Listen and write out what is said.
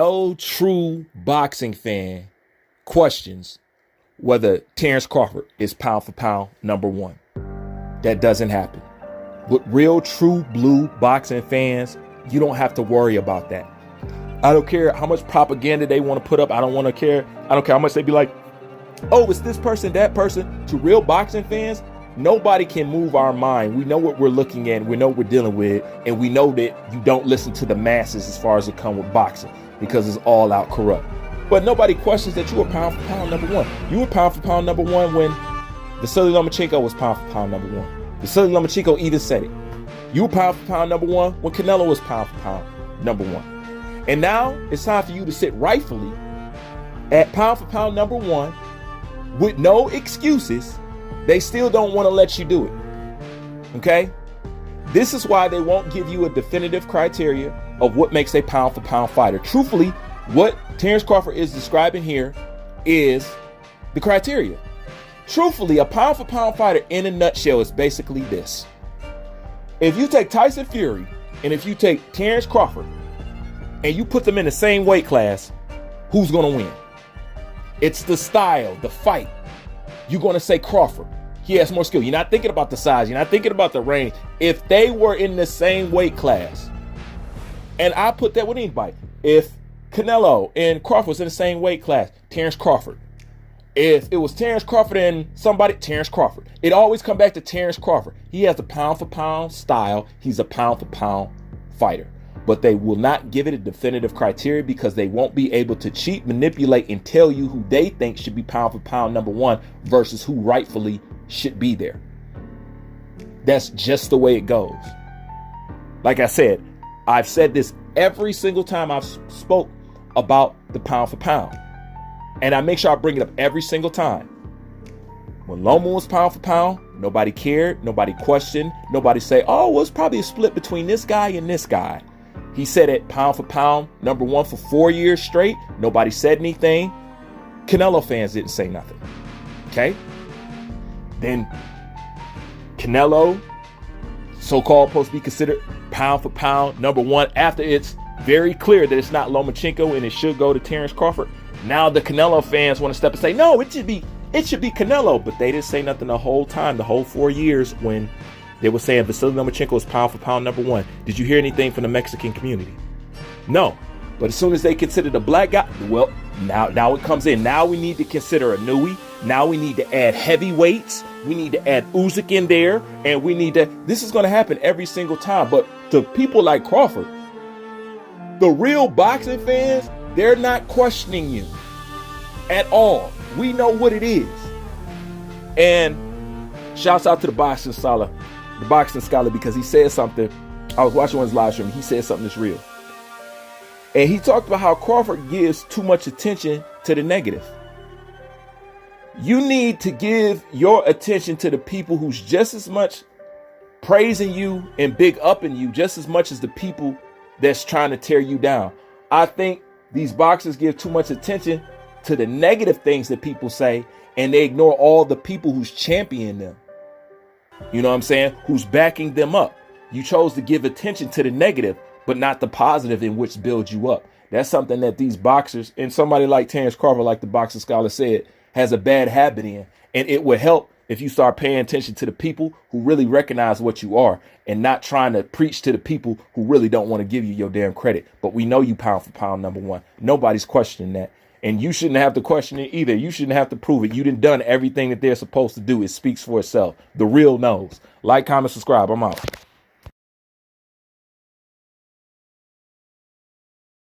no true boxing fan questions whether Terrence Crawford is pound for pound number one. That doesn't happen. With real, true blue boxing fans, you don't have to worry about that. I don't care how much propaganda they want to put up. I don't care how much they be like, oh, it's this person, that person. To real boxing fans, nobody can move our mind. We know what we're looking at. We know what we're dealing with. And we know that you don't listen to the masses as far as it comes with boxing, because it's all out corrupt. But nobody questions that you were pound for pound number one. You were pound for pound number one when Vasily Lomachenko was pound for pound number one. Vasily Lomachenko even said it. You were pound for pound number one when Canelo was pound for pound number one. And now it's time for you to sit rightfully at pound for pound number one with no excuses. They still don't want to let you do it. Okay? This is why they won't give you a definitive criteria of what makes a pound for pound fighter. Truthfully, what Terrence Crawford is describing here is the criteria. Truthfully, a pound for pound fighter in a nutshell is basically this. If you take Tyson Fury and if you take Terrence Crawford and you put them in the same weight class, who's going to win? It's the style, the fight. You're going to say Crawford. He has more skill. You're not thinking about the size. You're not thinking about the range. If they were in the same weight class, and I put that with anybody, if Canelo and Crawford was in the same weight class, Terrence Crawford. If it was Terrence Crawford and somebody, Terrence Crawford. It always come back to Terrence Crawford. He has a pound for pound style. He's a pound for pound fighter. But they will not give it a definitive criteria because they won't be able to cheat, manipulate, and tell you who they think should be pound for pound number one versus who rightfully should be there. That's just the way it goes. Like I said, I've said this every single time I've spoke about the pound for pound. And I make sure I bring it up every single time. When Loma was pound for pound, nobody cared, nobody questioned, nobody say, oh, well, it's probably a split between this guy and this guy. He said it pound for pound, number one for 4 years straight. Nobody said anything. Canelo fans didn't say nothing. Okay? Then Canelo, so-called supposed to be considered pound for pound number one after it's very clear that it's not Lomachenko and it should go to Terrence Crawford. Now the Canelo fans want to step and say, no, it should be Canelo. But they didn't say nothing the whole time, the whole 4 years when they were saying Vasily Lomachenko is pound for pound number one. Did you hear anything from the Mexican community? No. But as soon as they considered a black guy, well, now it comes in. Now we need to consider a Nui. Now we need to add heavyweights. We need to add Usyk in there. And we need to, this is going to happen every single time. But to people like Crawford, the real boxing fans, they're not questioning you at all. We know what it is. And shouts out to the boxing scholar, because he said something. I was watching his live stream. He said something that's real. And he talked about how Crawford gives too much attention to the negative. You need to give your attention to the people who's just as much praising you and big upping you just as much as the people that's trying to tear you down. I think these boxers give too much attention to the negative things that people say, and they ignore all the people who's championing them. You know what I'm saying? Who's backing them up. You chose to give attention to the negative, but not the positive in which builds you up. That's something that these boxers, and somebody like Terrence Crawford, like the boxing scholar said, has a bad habit in. And it would help if you start paying attention to the people who really recognize what you are and not trying to preach to the people who really don't want to give you your damn credit. But we know you pound for pound number one. Nobody's questioning that. And you shouldn't have to question it either. You shouldn't have to prove it. You done everything that they're supposed to do. It speaks for itself. The real knows. Like, comment, subscribe. I'm out.